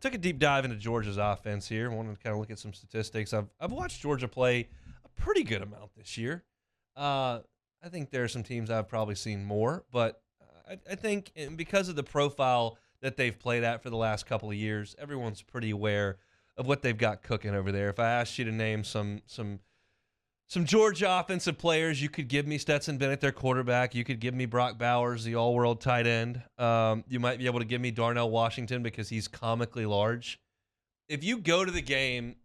took a deep dive into Georgia's offense here. I wanted to kind of look at some statistics. I've watched Georgia play a pretty good amount this year. I think there are some teams I've probably seen more, but I think because of the profile that they've played at for the last couple of years, everyone's pretty aware of what they've got cooking over there. If I asked you to name some Georgia offensive players, you could give me Stetson Bennett, their quarterback. You could give me Brock Bowers, the all-world tight end. You might be able to give me Darnell Washington because he's comically large. If you go to the game,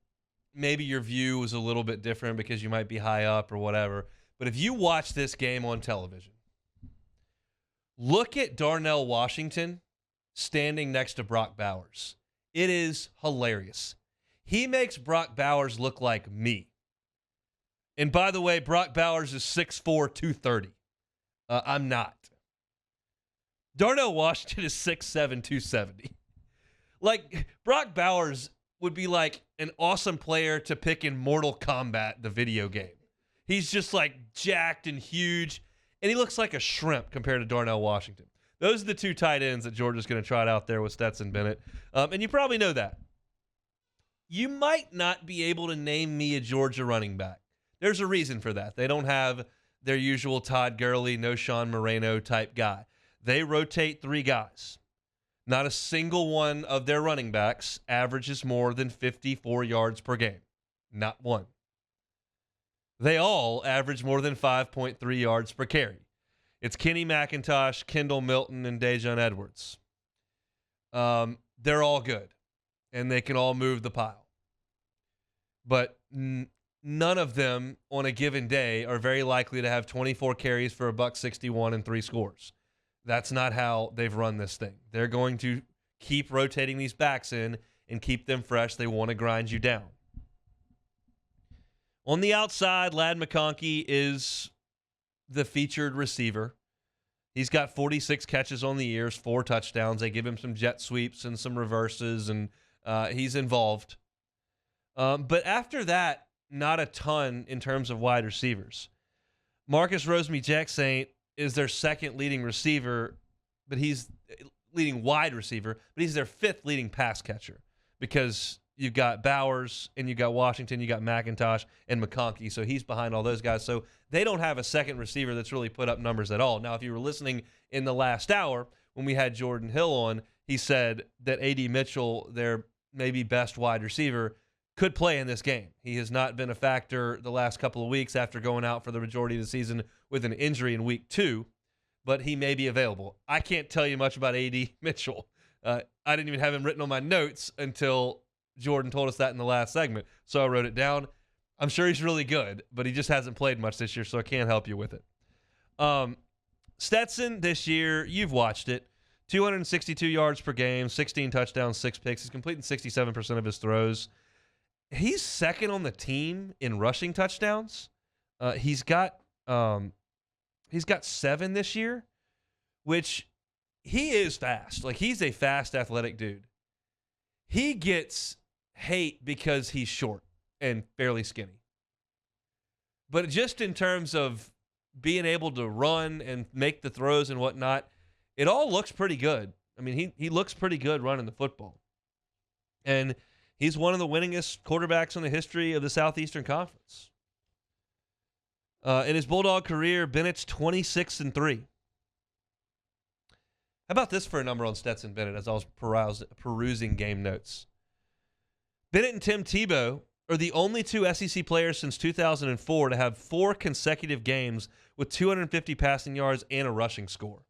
maybe your view is a little bit different because you might be high up or whatever. But if you watch this game on television, look at Darnell Washington standing next to Brock Bowers. It is hilarious. He makes Brock Bowers look like me. And by the way, Brock Bowers is 6'4", 230. I'm not. Darnell Washington is 6'7", 270. Like, Brock Bowers would be like an awesome player to pick in Mortal Kombat, the video game. He's just like jacked and huge, and he looks like a shrimp compared to Darnell Washington. Those are the two tight ends that Georgia's going to try it out there with Stetson Bennett. And you probably know that. You might not be able to name me a Georgia running back. There's a reason for that. They don't have their usual Todd Gurley, no Sean Moreno type guy. They rotate three guys. Not a single one of their running backs averages more than 54 yards per game. Not one. They all average more than 5.3 yards per carry. It's Kenny McIntosh, Kendall Milton, and Dejon Edwards. They're all good, and they can all move the pile. But none of them on a given day are very likely to have 24 carries for $161 and 3 scores. That's not how they've run this thing. They're going to keep rotating these backs in and keep them fresh. They want to grind you down. On the outside, Ladd McConkey is the featured receiver. He's got 46 catches on the year, 4 touchdowns. They give him some jet sweeps and some reverses, and he's involved. But after that, not a ton in terms of wide receivers. Marcus Rosemy-Jacksaint is their second leading receiver, but he's leading wide receiver, but he's their 5th leading pass catcher because you've got Bowers and you've got Washington, you got McIntosh and McConkey, so he's behind all those guys. So they don't have a second receiver that's really put up numbers at all. Now, if you were listening in the last hour when we had Jordan Hill on, he said that A.D. Mitchell, their maybe best wide receiver, could play in this game. He has not been a factor the last couple of weeks after going out for the majority of the season with an injury in week 2, but he may be available. I can't tell you much about A.D. Mitchell. I didn't even have him written on my notes until Jordan told us that in the last segment, so I wrote it down. I'm sure he's really good, but he just hasn't played much this year, so I can't help you with it. Stetson this year, you've watched it, 262 yards per game, 16 touchdowns, 6 picks. He's completing 67% of his throws. He's second on the team in rushing touchdowns. He's got 7 this year, which he is fast. Like, he's a fast, athletic dude. He gets hate because he's short and fairly skinny. But just in terms of being able to run and make the throws and whatnot, it all looks pretty good. I mean, he looks pretty good running the football. And he's one of the winningest quarterbacks in the history of the Southeastern Conference. In his Bulldog career, Bennett's 26-3. How about this for a number on Stetson Bennett as I was perusing game notes? Bennett and Tim Tebow are the only 2 SEC players since 2004 to have 4 consecutive games with 250 passing yards and a rushing score.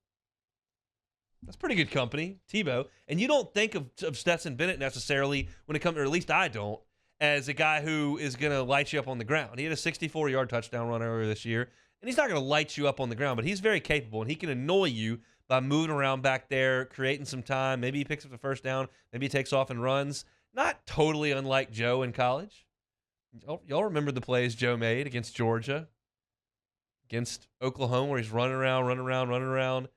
That's pretty good company, Tebow. And you don't think of Stetson Bennett necessarily when it comes, or at least I don't, as a guy who is going to light you up on the ground. He had a 64-yard touchdown run earlier this year, and he's not going to light you up on the ground, but he's very capable, and he can annoy you by moving around back there, creating some time. Maybe he picks up the first down. Maybe he takes off and runs. Not totally unlike Joe in college. Y'all remember the plays Joe made against Georgia, against Oklahoma, where he's running around.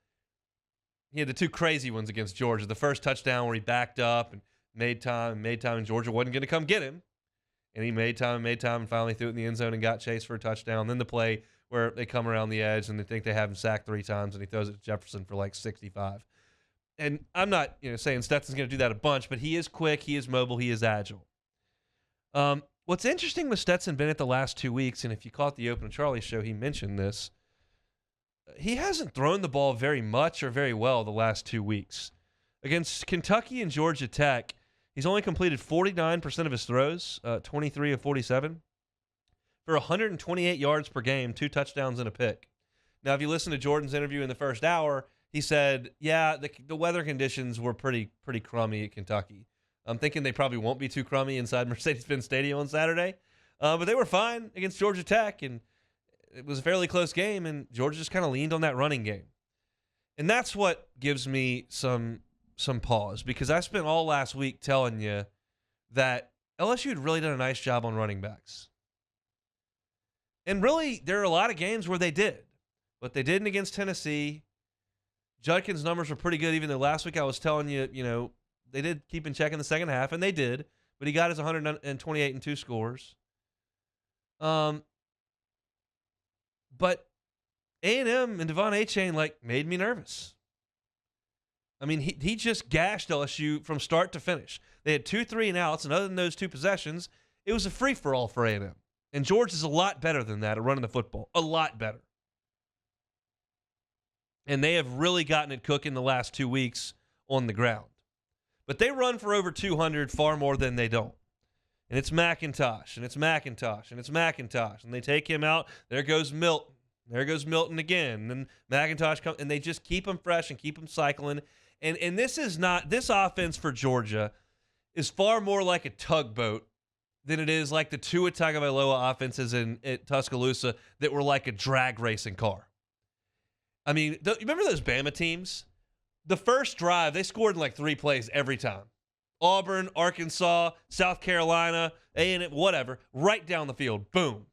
He had the 2 crazy ones against Georgia. The first touchdown where he backed up and made time, and Georgia wasn't going to come get him. And he made time, and finally threw it in the end zone and got chased for a touchdown. Then the play where they come around the edge and they think they have him sacked 3 times, and he throws it to Jefferson for like 65. And I'm not saying Stetson's going to do that a bunch, but he is quick, he is mobile, he is agile. What's interesting with Stetson Bennett the last 2 weeks, and if you caught the Open and Charlie show, he mentioned this, he hasn't thrown the ball very much or very well the last 2 weeks. Against Kentucky and Georgia Tech, he's only completed 49% of his throws, 23 of 47, for 128 yards per game, 2 touchdowns and a pick. Now, if you listen to Jordan's interview in the first hour, he said, yeah, the weather conditions were pretty crummy at Kentucky. I'm thinking they probably won't be too crummy inside Mercedes-Benz Stadium on Saturday. But they were fine against Georgia Tech, and it was a fairly close game, and Georgia just kind of leaned on that running game. And that's what gives me some pause, because I spent all last week telling you that LSU had really done a nice job on running backs. And really, there are a lot of games where they did. But they didn't against Tennessee. Judkins' numbers were pretty good, even though last week I was telling you, they did keep in check in the second half, and they did. But he got his 128 and 2 scores. But A&M and Devon Achane, made me nervous. I mean, he just gashed LSU from start to finish. They had 2 3-and-outs, and other than those 2 possessions, it was a free-for-all for A&M. And George is a lot better than that at running the football. A lot better. And they have really gotten it cooking the last 2 weeks on the ground. But they run for over 200 far more than they don't. And it's McIntosh, and it's McIntosh, and it's McIntosh. And they take him out. There goes Milton. There goes Milton again. And then McIntosh comes, and they just keep him fresh and keep him cycling. And this offense for Georgia is far more like a tugboat than it is like the Tua Tagovailoa offenses at Tuscaloosa that were like a drag racing car. I mean, you remember those Bama teams? The first drive, they scored in 3 plays every time. Auburn, Arkansas, South Carolina, A&M, whatever, right down the field. Boom.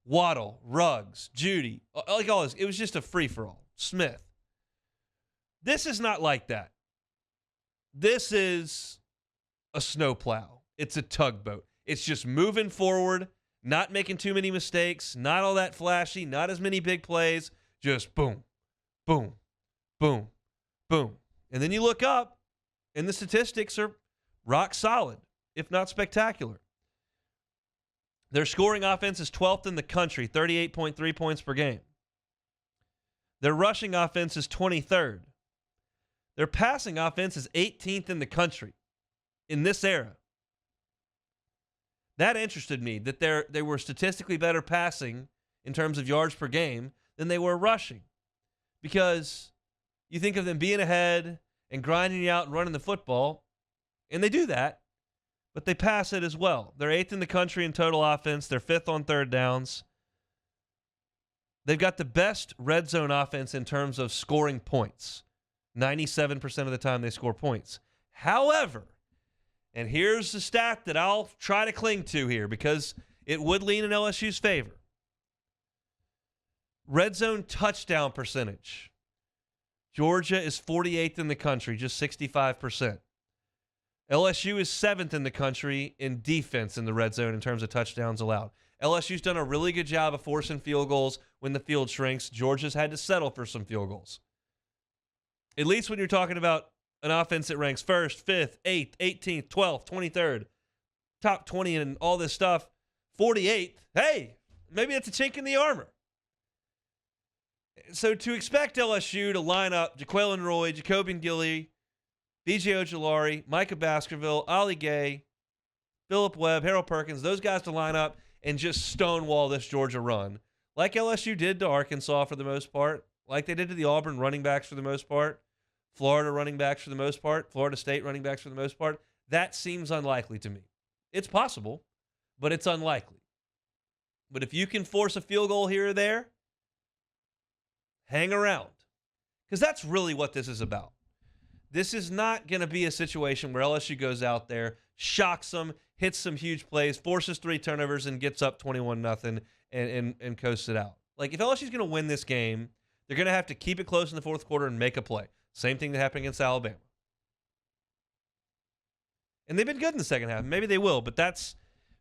Waddle, Ruggs, Judy, all this. It was just a free-for-all. Smith. This is not like that. This is a snowplow. It's a tugboat. It's just moving forward, not making too many mistakes, not all that flashy, not as many big plays. Just boom, boom, boom, boom. And then you look up, and the statistics are rock solid, if not spectacular. Their scoring offense is 12th in the country, 38.3 points per game. Their rushing offense is 23rd. Their passing offense is 18th in the country in this era. That interested me, that they were statistically better passing in terms of yards per game than they were rushing. Because you think of them being ahead and grinding you out and running the football, and they do that, but they pass it as well. They're 8th in the country in total offense. They're 5th on third downs. They've got the best red zone offense in terms of scoring points. 97% of the time they score points. However, and here's the stat that I'll try to cling to here because it would lean in LSU's favor. Red zone touchdown percentage. Georgia is 48th in the country, just 65%. LSU is 7th in the country in defense in the red zone in terms of touchdowns allowed. LSU's done a really good job of forcing field goals when the field shrinks. Georgia's had to settle for some field goals. At least when you're talking about an offense that ranks 1st, 5th, 8th, 18th, 12th, 23rd, top 20 and all this stuff, 48th, hey, maybe it's a chink in the armor. So to expect LSU to line up Jaquelin Roy, Jacobian Gilly, B.J. Ojolari, Micah Baskerville, Ollie Gay, Phillip Webb, Harold Perkins, those guys to line up and just stonewall this Georgia run, like LSU did to Arkansas for the most part, like they did to the Auburn running backs for the most part, Florida running backs for the most part, Florida State running backs for the most part, that seems unlikely to me. It's possible, but it's unlikely. But if you can force a field goal here or there, hang around. Because that's really what this is about. This is not going to be a situation where LSU goes out there, shocks them, hits some huge plays, forces 3 turnovers, and gets up 21-0 and coasts it out. Like, if LSU's going to win this game, they're going to have to keep it close in the fourth quarter and make a play. Same thing that happened against Alabama. And they've been good in the second half. Maybe they will, but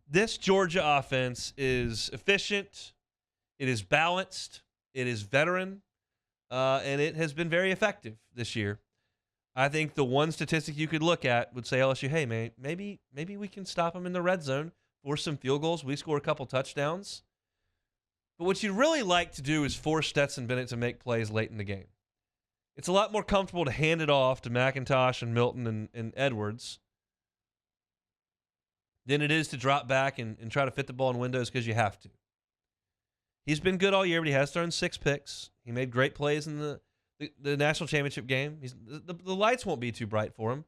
this Georgia offense is efficient. It is balanced. It is veteran. and it has been very effective this year. I think the one statistic you could look at would say LSU, hey, man, maybe we can stop them in the red zone, force some field goals. We score a couple touchdowns. But what you'd really like to do is force Stetson Bennett to make plays late in the game. It's a lot more comfortable to hand it off to McIntosh and Milton and Edwards than it is to drop back and try to fit the ball in windows because you have to. He's been good all year, but he has thrown 6 picks. He made great plays in the national championship game. The lights won't be too bright for him,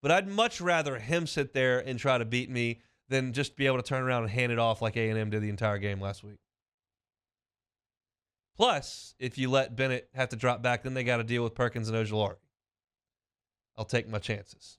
but I'd much rather him sit there and try to beat me than just be able to turn around and hand it off like A&M did the entire game last week. Plus, if you let Bennett have to drop back, then they got to deal with Perkins and Ojulari. I'll take my chances.